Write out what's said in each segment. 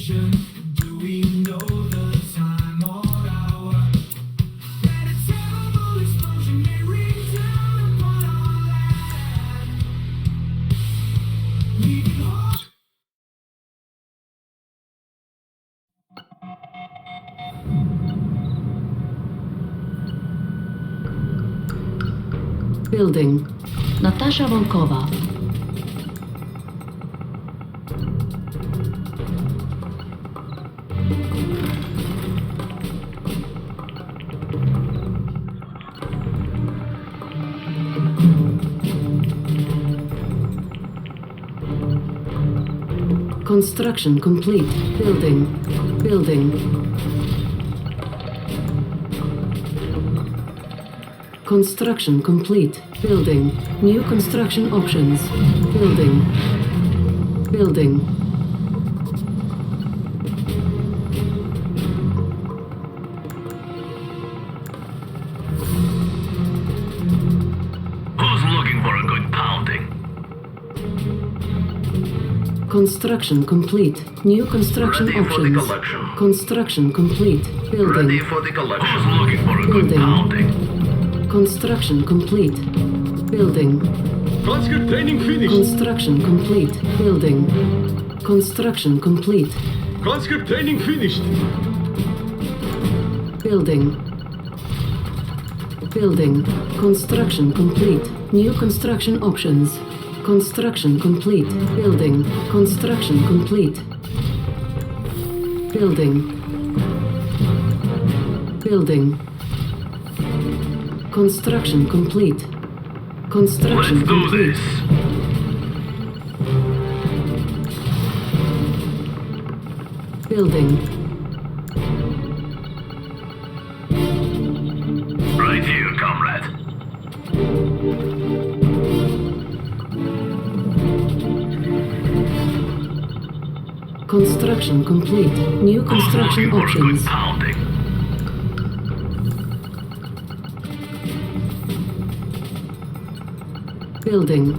vision. Do we know the time or hour? That a terrible explosion may ring down upon our land. Leaving heart. Building. Natasha Volkova. Construction complete. Building. Building. Construction complete. Building. New construction options. Building. Building. Who's looking for a good pounding? Construction complete. New construction Ready for the options. collection. Construction complete. Building. Ready for the collection. Who's looking for a good Building. pounding? Construction complete. Building. Conscript training finished. Construction complete. Building. Construction complete. Conscript training finished. Building. Building. Construction complete. New construction options. Construction complete. Building. Construction complete. Building. Building. Construction complete. Construction Let's do complete. this. Building. Right here, comrade. Construction complete. New Who's construction looking for a good options. pounding? Building.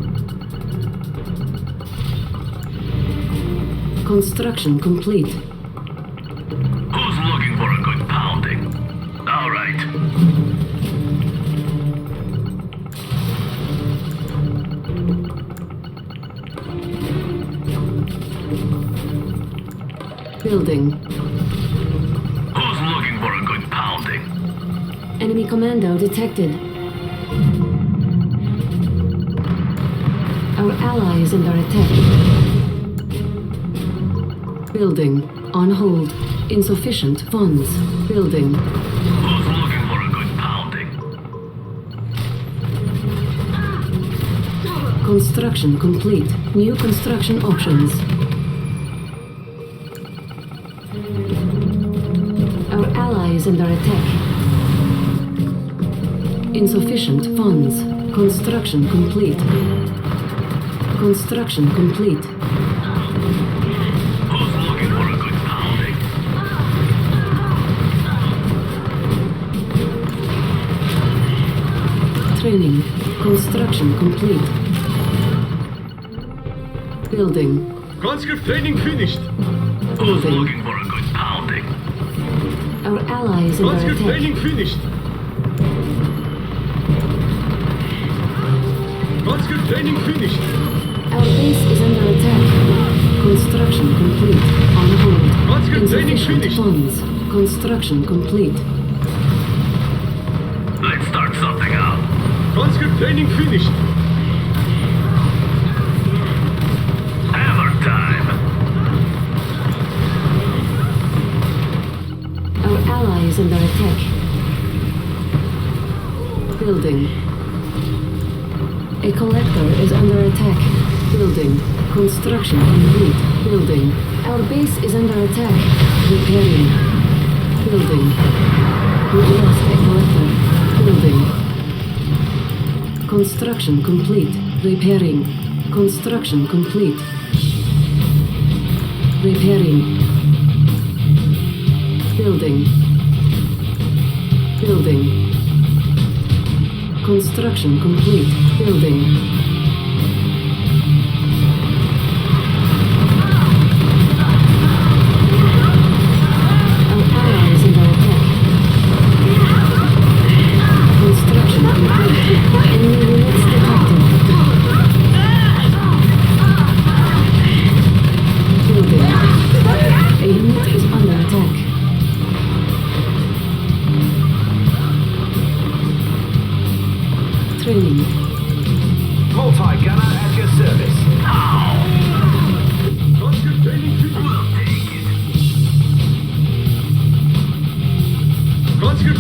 Construction complete. Who's looking for a good pounding? All right. Building. Who's looking for a good pounding? Enemy commando detected. Our ally is under attack. Building. On hold. Insufficient funds. Building. Who's looking for a good pounding? Construction complete. New construction options. Our ally is under attack. Insufficient funds. Construction complete. Construction complete. Who's looking for a good pounding? Training. Construction complete. Building. Conscript training finished. Who's Building. looking for a good pounding? Our ally is under Conscript attack. training finished. Conscript training finished. Our base is under attack. Construction complete. On hold. Conscript training Insufficient finished. funds. Construction complete. Let's start something out. Conscript training finished. Hammer time. Our ally is under attack. Building. A collector is under attack. Building. Construction complete. Building. Our base is under attack. Repairing. Building. We lost a collector. Building. Construction complete. Repairing. Construction complete. Repairing. Building. Building. Construction complete. Building.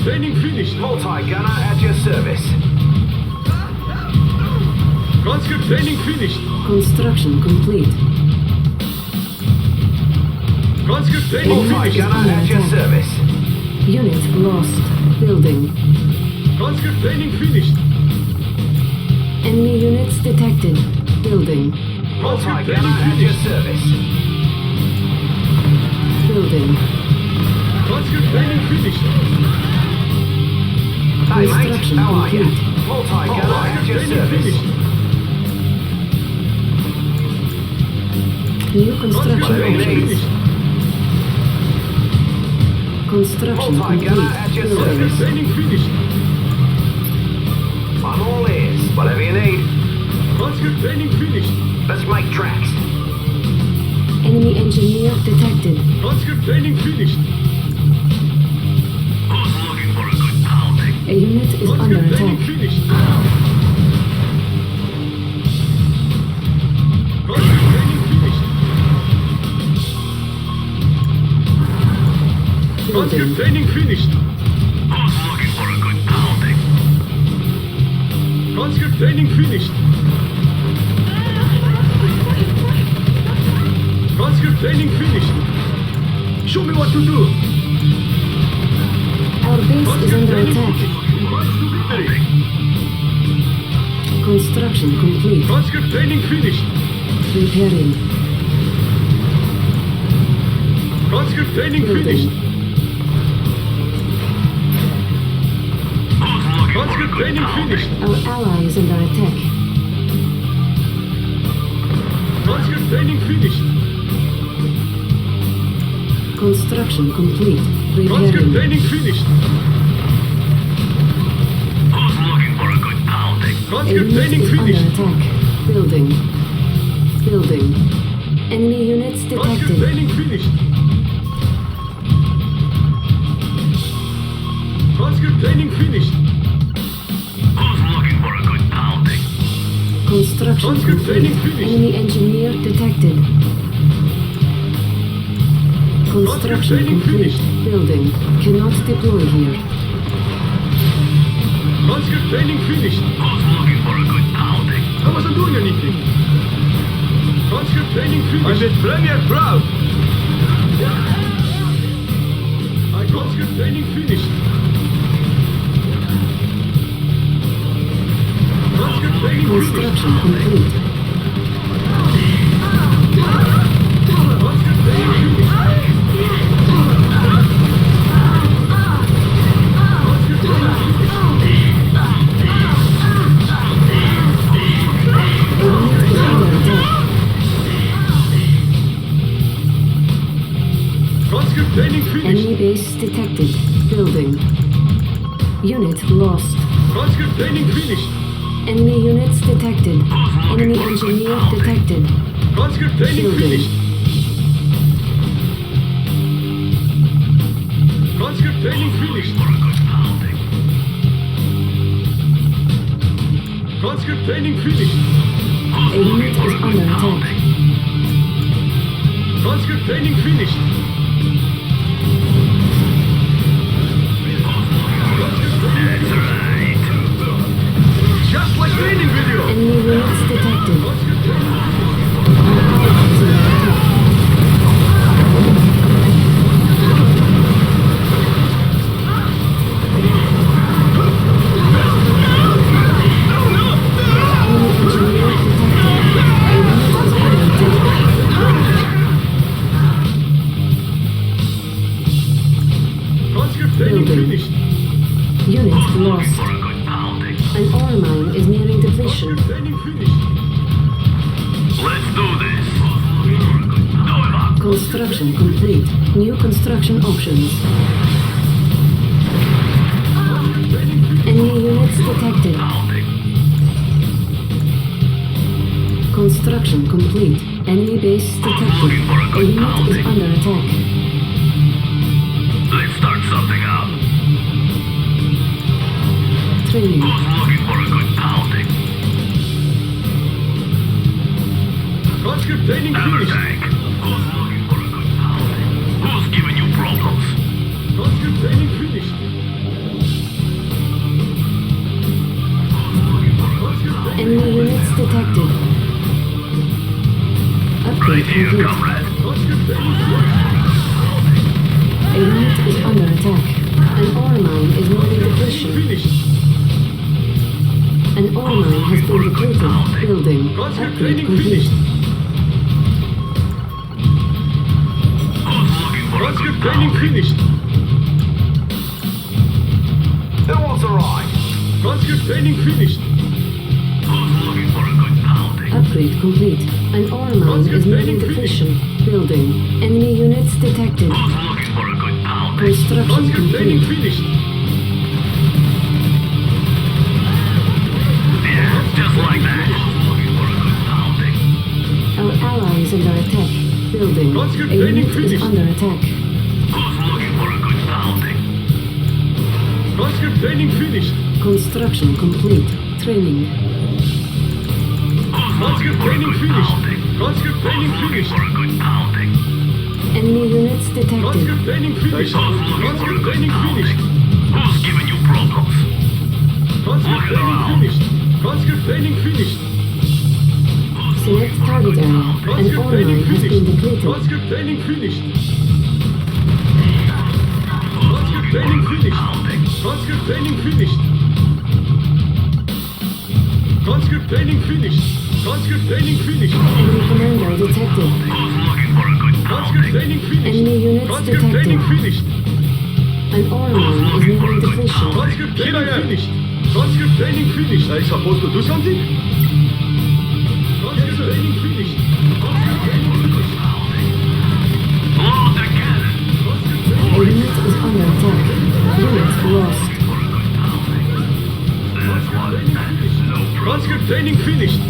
Conscript training finished. Multi-gunner at your service. Conscript training finished. Construction complete. Conscript training finished. Multi-gunner at your service. Unit lost. Building. Conscript training finished. Enemy units detected. Building. Conscript training Multi-gunner at your finished. service. Building. Conscript training finished. Hey mate, Construction how are you? complete. Multi-gunner at your Training service. finished. New construction Conscript training Building. options. finished. Construction Multi-gunner complete. at your Building. service. Training finished. I'm all ears. Whatever you need. Conscript training finished. Let's make tracks. Enemy engineer detected. Conscript training finished. Who's looking for a good pounding? A unit is under Conscript training attack. finished. Conscript training finished. Conscript Building. training finished. Who's looking for a good pounding? Conscript training finished. Conscript training finished. Show me what to do. Our base is Conscript under training attack. finished. March to victory. Construction complete. Conscript training finished. Repairing. Conscript training Building. finished. Who's looking for a Conscript good training pounding? finished. Our ally is under attack. Conscript training finished. Construction complete. Conscript Repairing. training finished. Who's looking for a good pounding? A Conscript unit training is under finished. attack. Building. Building. Enemy units Conscript detected. training finished. Conscript training finished. Who's looking for a good pounding? Construction Conscript complete. training finished. Enemy engineer detected. Construction training complete. finished. Building. Cannot deploy here. Conscript training finished. Who's looking for a good pounding? I wasn't doing anything. Conscript training finished. I made Premier proud. Conscript training finished. Conscript training finished. Construction complete. Conscript training finished. Conscript training finished. A unit is under attack. Conscript training finished. Enemy base detected. Building. Unit lost. Conscript training finished. Enemy units detected. Enemy engineer detected. Conscript training Building. finished. Conscript training finished. For a good pounding. Conscript training finished. A unit is under attack. Conscript training finished. That's right. Just like training video. Enemy units detected. Conscript training Conscript training Building. finished. Unit lost. For a good pounding. An ore mine is nearing depletion. Conscript training finished. Let's do this. Do it up. Construction complete. New construction options. Enemy units detected. Pounding. Construction complete. Enemy base detected. A unit is under attack. Let's start something up. Training. Who's looking for a good pounding? Conscript training Hammer finished. tank. Who's looking for a good pounding? Who's giving you problems? Conscript training finished. An ore mine is nearing depletion. finished. An ore mine has been depleted. Building. Conscript Upgrade training complete. finished. Who's looking for a good Conscript training pounding? finished. Who wants a ride? Conscript training finished. Who's looking for a good pounding? Upgrade complete. An ore mine Conscript is nearing training depletion. Building. Enemy units detected. Who's looking for a good pounding? Construction Conscript training complete. finished. Yeah, just like that. Who's looking for a good pounding? Our ally is under attack. Building. Conscript A training unit is finished. under attack. Who's looking for a good pounding? Conscript training finished. Construction complete. Training. Who's looking Conscript for a training good finished. pounding? Conscript training Who's looking finished. for a good pounding? Enemy units detected. Conscript training finished. Who's looking for a Conscript good training pounding? finished. Who's giving you problems? Conscript Look training around. finished. Conscript training finished. Select target area. An Conscript ore training mine has been finished. depleted. Conscript training finished. Who's Conscript looking for a training good finished. pounding? Conscript training finished. Conscript training finished. Conscript training finished. Enemy commander detected. Who's looking for a good Conscript pounding? training finished. Enemy units Conscript detected. training finished. An ore mine is nearing depletion. Conscript training finished. Conscript training finished. Are you supposed to do something? Conscript training finished. Conscript training finished. Load the cannon. Conscript A training unit is under attack. Unit lost. For a good pounding. That's one. No problem. Conscript training finished.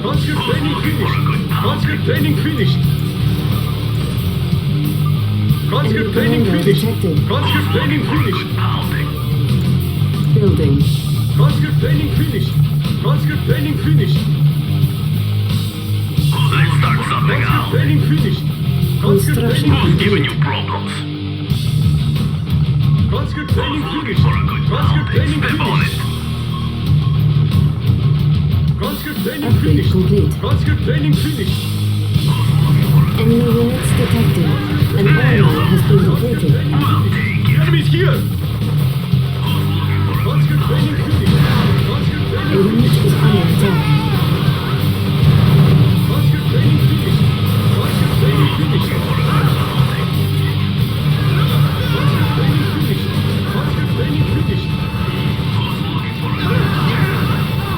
Conscript training finished. Conscript training finished. Conscript training finished. Conscript training finished. Good pounding. Building. Conscript training finished. Conscript training finished. Let's start something Conscript out. training finished. Conscript Construction training Who's giving complete. you problems? Conscript training Who's looking finished. for a good Conscript pounding? training Step on finished. it. Conscript training Upgrade finished. complete. Conscript training finished. Enemy units detected. An ore mine has been depleted. We'll take it. Enemies here. Conscript training finished. Conscript A training unit finished. is under attack. Conscript training finished. Conscript training finished. Conscript training finished. Conscript training finished.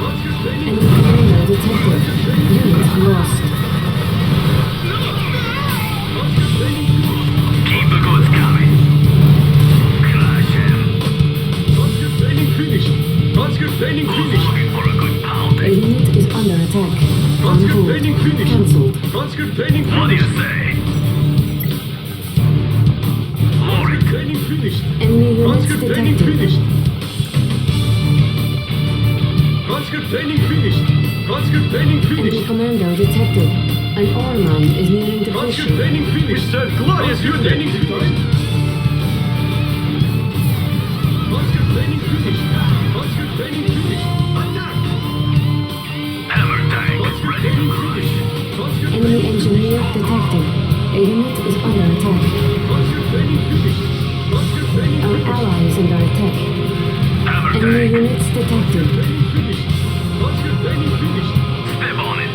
Conscript training Enemy commander detected. Unit lost. Conscript training finished. Keep the goods coming. Crush him. Conscript training finished. Conscript training Who's finished. looking for a good A pounding? unit is under attack. On Conscript hold. training finished. Cancelled. Conscript training What do you finished. say? Loading. Training finished. Enemy units Conscript training detected. finished. Conscript training finished. Conscript training Enemy finished. commander detected. An ore mine is nearing Conscript depletion. training finished. Mr. Glorious Conscript training finished. Conscript training finished. Conscript training finished. Attack! Hammer tank Conscript ready to training crush. finished. Conscript Enemy engineer detected. A unit is under attack. Conscript training finished. Conscript training Our finished. ally is under attack. Hammer Enemy tank. units detected. Training finished. Conscript training finished. Step on it.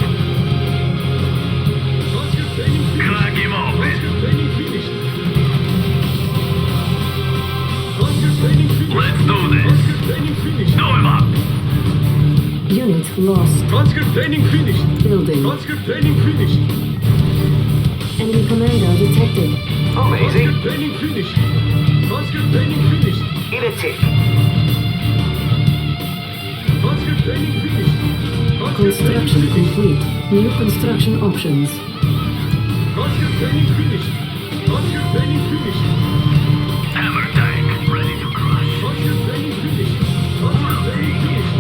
Conscript training finished. Crack him open. Conscript training finished. Conscript training finished. Let's do this. Conscript training finished. Blow him up. Unit lost. Conscript training finished. Building. Conscript training finished. Enemy commander detected. I'm easy. Conscript training finished. Conscript training finished. In a tick. Conscript training finished. Conscript Construction training finished. complete. New construction options. Conscript training finished. Conscript training finished. Hammer tank ready to crush. Conscript training finished. Conscript training finished.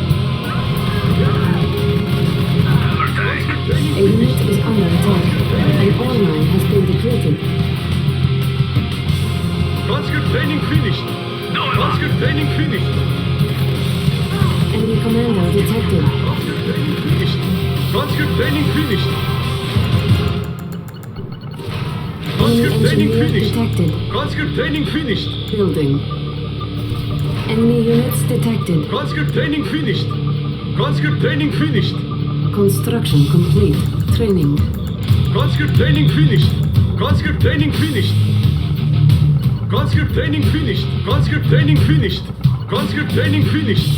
Hammer tank. Training A unit is under attack. An ore mine has been depleted. Conscript training finished. Blow him up. Conscript training finished. Enemy commander detected. Conscript training finished. Conscript training finished. Conscript training engineer finished. detected. Conscript training finished. Building. Enemy units detected. Conscript training finished. Conscript training finished. Construction complete. Training. Conscript training finished. Conscript training finished. Conscript training finished. Conscript training finished. Conscript training finished.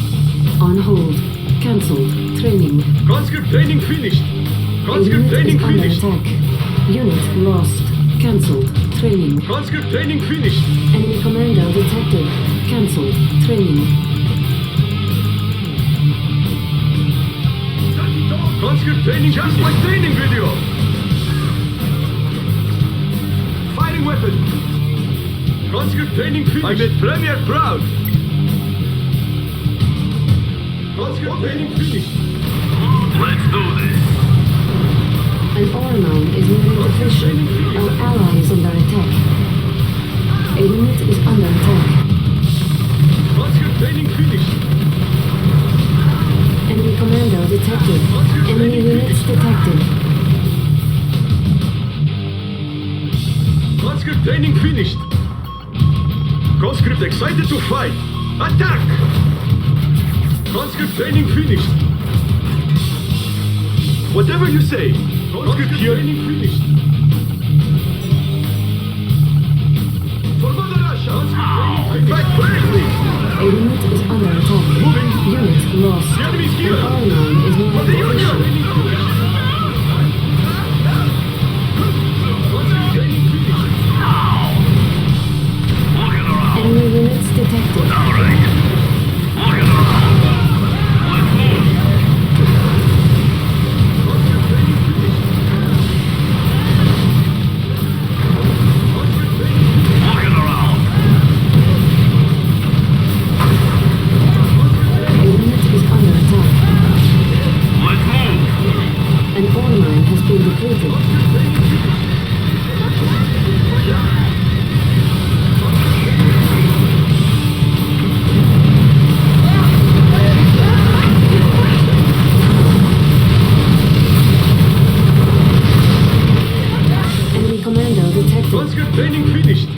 On hold. Cancelled. Training. Conscript training finished. A Conscript unit training is under finished. attack. Unit lost. Cancelled. Training. Conscript training finished. Enemy commando detected. Cancelled. Training. Conscript training just my training video. Firing weapon. Conscript training finished. I made Premier proud. Conscript training finished. Let's do this. An ore mine is nearing depletion. Our ally is under attack. A unit is under attack. Conscript training finished. Enemy commando detected. Enemy units detected. Conscript training finished. Conscript excited to fight. Attack! Conscript training finished. Whatever you say. Conscript training finished. For Mother Russia. Fight bravely. A unit is under attack. Moving. Unit lost. The enemy's An here. ore mine is For the nearing Union. depletion. Conscript training finished. Looking around. Enemy units detected. All right. Looking around. Let's move. Conscript training finished. Conscript training finished. Looking around. A unit is under attack. Let's move. An ore mine has been depleted. Enemy commando detected. Conscript training finished.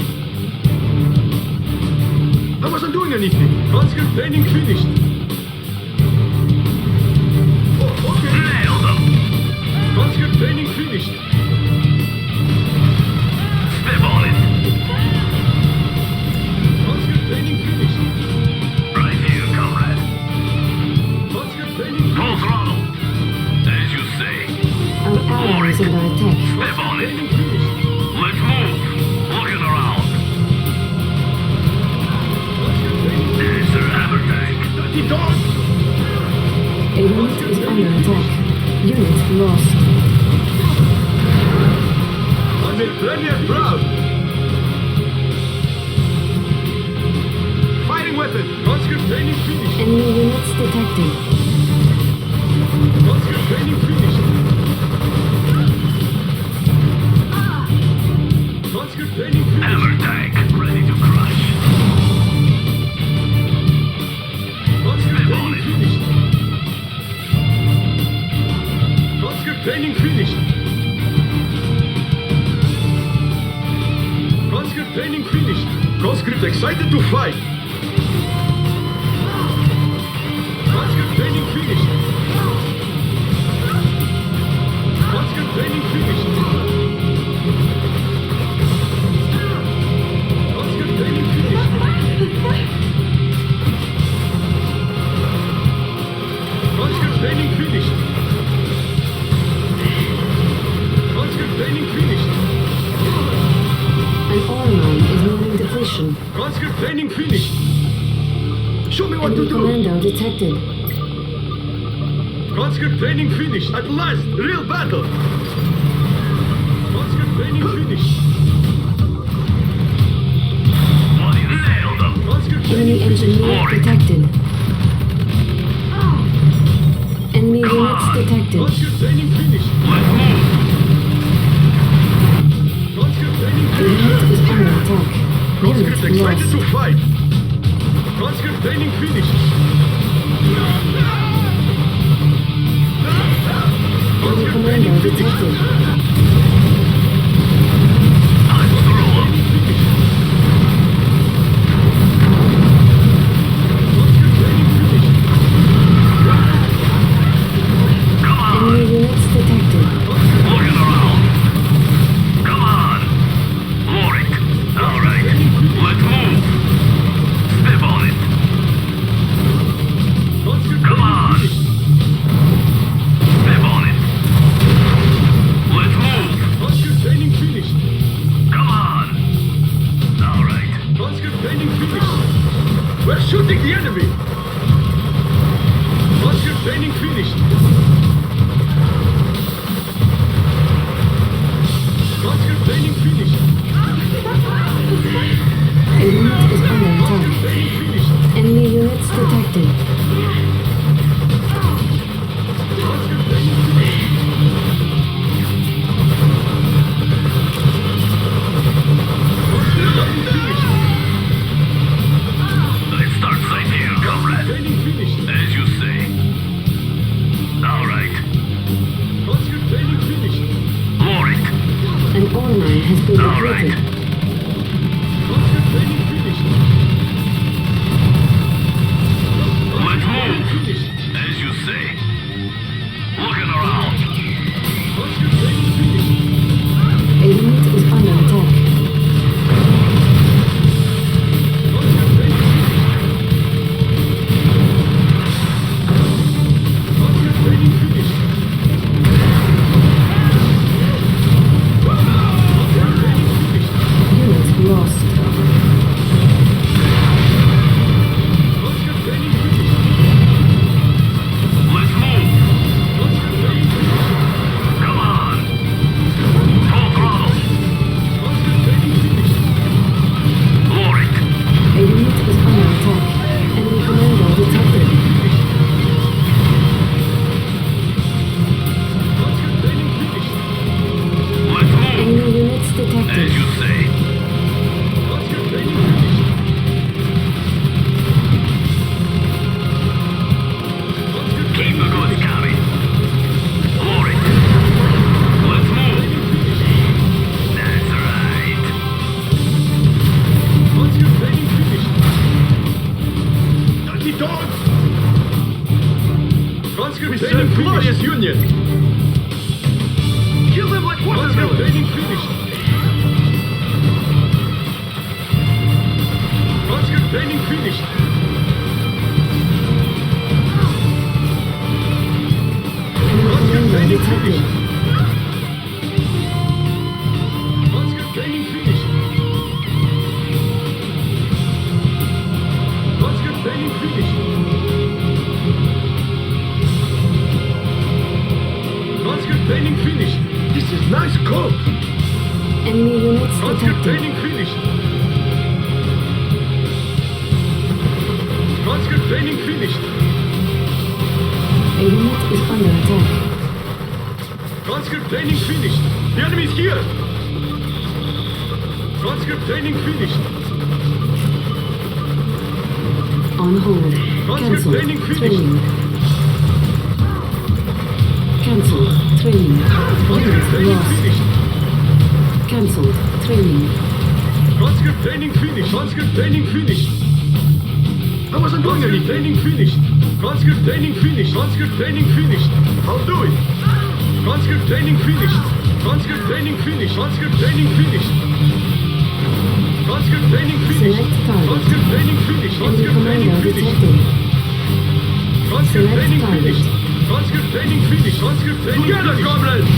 I wasn't doing anything. Conscript training finished. Oh, okay. Nailed them. Conscript training finished. Step on it. Conscript training finished. Right here, comrade. Conscript training Full finished. throttle. As you say. Our ally is under attack. Step on it. Training finished. Let's move. Looking around. Conscript training There's their hammer tank. Dirty dog. A unit is under attack. Unit lost. I made Premier proud. Firing weapon. Conscript training finished. Enemy units detected. Conscript training finished. Conscript training finished. Hammer tank. Ready to crush. Conscript Step on training it. finished. Conscript training finished. Conscript training finished. Conscript excited to fight. Conscript training finished. Conscript training finished. Conscript training finished. Conscript training finished. Conscript training finished. An ore mine is nearing depletion. Conscript training finished. Show me what to Enemy do. commando detected. Conscript training finished. At last, real battle. Conscript training finished. Nailed them. Conscript Enemy training finished. engineer detected. Enemy units detected. Conscript training finished. Let's move. Conscript training A finished. unit is under attack. Conscript Unit excited lost. to fight. Conscript training finished. Enemy commando detected. I training finished. A unit is under attack. Training finished. Enemy units detected. Conscript training finished. Conscript training finished. Let's start sight here, comrade. Training finished. As you say. All right. Conscript training finished. Lower it. An ore mine has been All right. depleted. Conscript training finished. Let's move. Finished. As you say. Looking around. Conscript training finished. A unit is under attack. Conscript training finished. Conscript training finished. Conscript training finished. Unit lost. Conscript training finished. Let's move. Conscript training finished. Come on. Full throttle. Conscript training finished. Lower it. A unit is under attack. Enemy commando detected. Conscript training finished. Let's move. Enemy units As detected. you say. Conscript training finished. Conscript Keep the goods coming. Lower it. Let's move. That's right. Conscript training finished. Dirty dogs! Conscript training finished. Union! Kill them like watermelon! Conscript training finished. Conscript training finished. Enemy Conscript commando training detected. finished. Conscript training finished. Conscript training finished. Conscript training finished. This is nice code. Enemy units Conscript detected. training finished. Conscript training finished. A unit is under attack. Conscript training finished. The enemy is here. Conscript training finished. On hold. Conscript Cancelled. training finished. Training. Cancelled. Training. Conscript Unit training lost. finished. Cancelled. Training. Conscript training finished. Conscript training finished. I wasn't doing any training finished. Conscript training finished. Conscript training finished. I'll do it. Conscript training finished. Conscript training finished. Conscript training finished. Conscript training finished. Select target. Conscript training finished. Enemy Conscript training commando finished. detected. Conscript Select training target. finished. Conscript training finished. Conscript training Together, finished. comrades.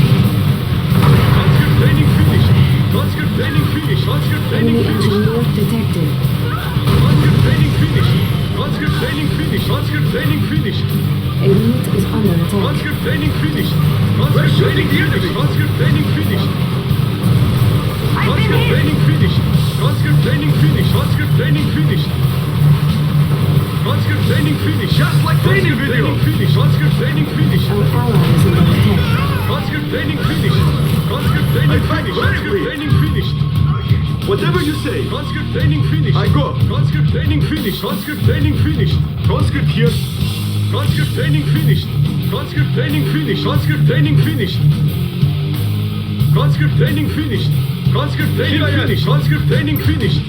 Conscript training finished. Conscript training finished. Conscript training Enemy finished. engineer detected. Conscript training finished. Conscript training finished. Conscript training finished. A unit is under attack. Conscript training finished. Conscript training finished. Conscript training finished. Conscript training finished. Conscript training finished. Conscript training finished. Conscript training finished. Just like training video. Finished. Conscript training finished. Our ally is under attack. Conscript training finished. Conscript training finished. Conscript training finished. Whatever you say. Conscript training finished. I go. Conscript training finished. Conscript training finished. Conscript here. Conscript training finished. Conscript training finished. Conscript training finished. Conscript training finished. Conscript training finished. Conscript training finished.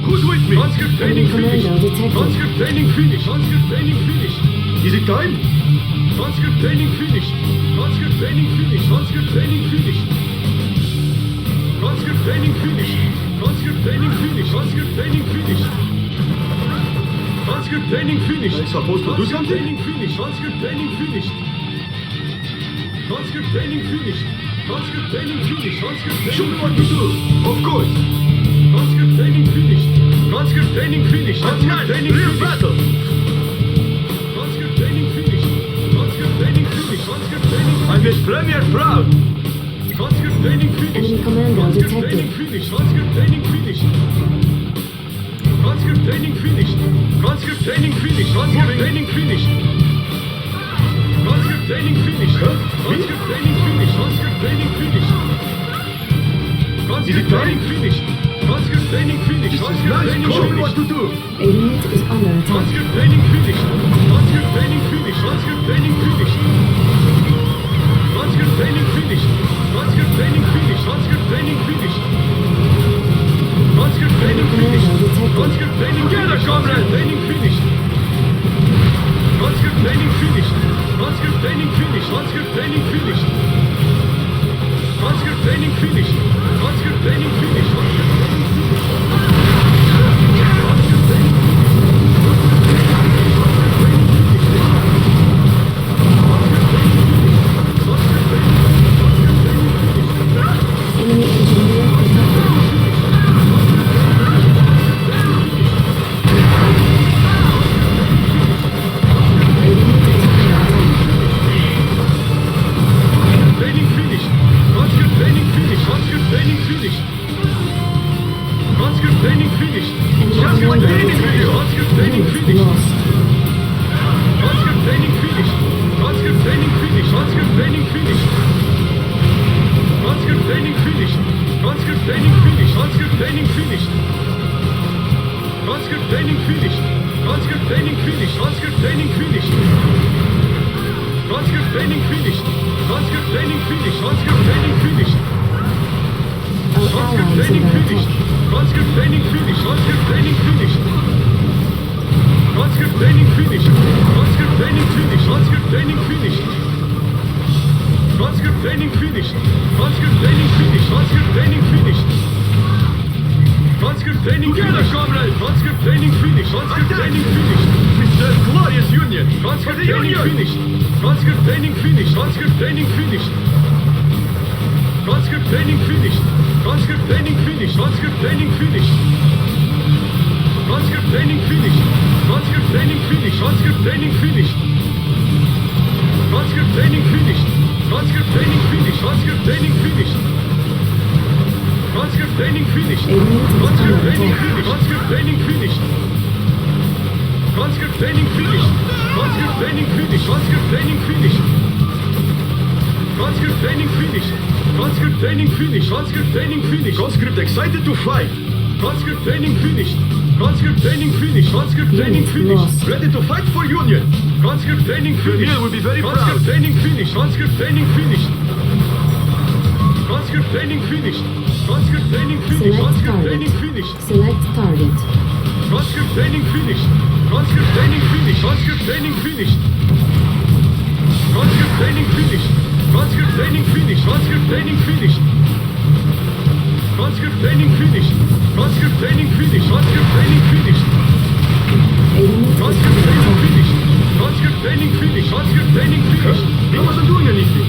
Who's with me? Conscript training Enemy finished. commando detected. Conscript training finished. Conscript training finished. Is it time? Conscript training finished. Conscript training finished. Conscript training finished. Conscript training finished. Conscript training finished. Conscript training finished. Conscript training finished. Am I supposed to do Conscript something? training finished. Conscript training finished. Conscript training finished. Conscript training finished. Conscript Show training me what to do. Of course. Conscript training finished. Conscript training finished. Conscript training Real finished. battle. Conscript training finished. Conscript training finished. Conscript training I made Premier proud. Conscript training finished. Enemy commander Conscript training detected. finished. Conscript training finished. Conscript training finished. Conscript training finished. Conscript training finished. Conscript training finished. Conscript training finished. Conscript training finished. Conscript training finished. Conscript training finished. This is Conscript nice. training Show me what finished. to do. A unit is under attack. Conscript training finished. Conscript training finished. Conscript training finished. Conscript training finished. Conscript training finished. Conscript training finished. Conscript training finished. Conscript training finished. Conscript training finished. Conscript training finished. Conscript training finished. Conscript training finished. Conscript training finished. Conscript training finished. Enemy engineer detected. A unit is under attack. Training finished. Conscript training finished. Conscript training finished. Conscript training finished. Enemy commander detected. Conscript training Unit finished. lost. Conscript training finished. Conscript training finished. Conscript training finished. Conscript training finished. Conscript training finished. Conscript training finished. Conscript training finished. Conscript training finished. Conscript training finished. Conscript training finished. Conscript training finished. Conscript training finished. Our Conscript ally is training under finished. attack. Conscript training finished. Conscript training finished. Conscript training finished. Conscript training finished. Conscript training finished. Conscript training finished. Conscript training finished. Conscript training finished. Conscript training finished. Conscript training finished. Conscript training finished. Mr. Glorious Union. Conscript For the training Union. finished. Conscript training finished. Conscript training finished. Conscript training finished. Conscript training finished. Conscript training finished. Conscript training finished. Conscript training finished. Conscript training finished. Conscript training finished. Conscript training finished. Conscript training finished. Conscript training finished. A unit is Conscript under training attack. finished. Conscript training finished. Conscript training finished. Conscript training finished. Conscript training finished. Conscript training finished. Conscript training finished. Conscript training finished. Conscript excited to fight. Conscript training finished. Conscript training finished. Conscript training Unit finished. lost. Ready to fight for Union. Conscript training finished. Emil will be very Conscript proud. training finished. Conscript training finished. Conscript training finished. Conscript training finished. Select Conscript target. training finished. Select target. Conscript training finished. Conscript training finished. Conscript training finished. Conscript training finished. Conscript training finished. Conscript training finished. Conscript training finished. Conscript training finished. Conscript training finished. A unit is Conscript under training attack. finished. Conscript training finished. Conscript training finished. He wasn't doing anything.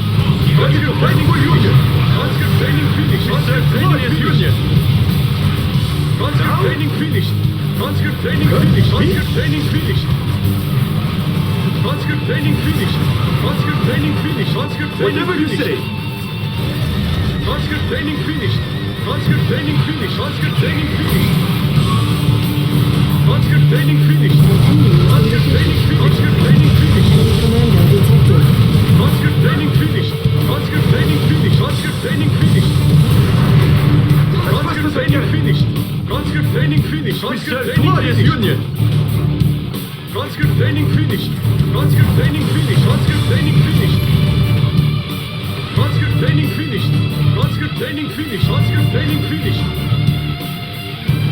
Ready to Conscript fight training for Union. finished. Conscript training finished. Mr. Conscript training Glorious finished. Union. Conscript Now? training finished. Conscript training finished. Conscript training finished. Conscript training finished. Conscript training finished. Conscript training Whatever you finished. say. Conscript training finished. Conscript training finished. Conscript training finished. Conscript training finished. Conscript training finished. Conscript training finished. Enemy commander detected. Conscript training finished. Conscript training finished. Conscript training finished. Conscript training finished. Conscript training finished. Conscript Mr. training Glorious finished. Union. Conscript training finished. Conscript training finished. Conscript training finished. Conscript training finished. Conscript training finished. Conscript training finished.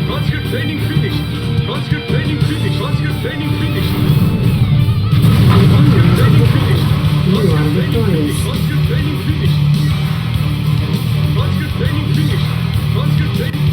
Conscript training finished. Conscript training finished. Conscript training finished. Conscript training finished. You are victorious. Conscript training finished. Conscript training finished. Conscript training.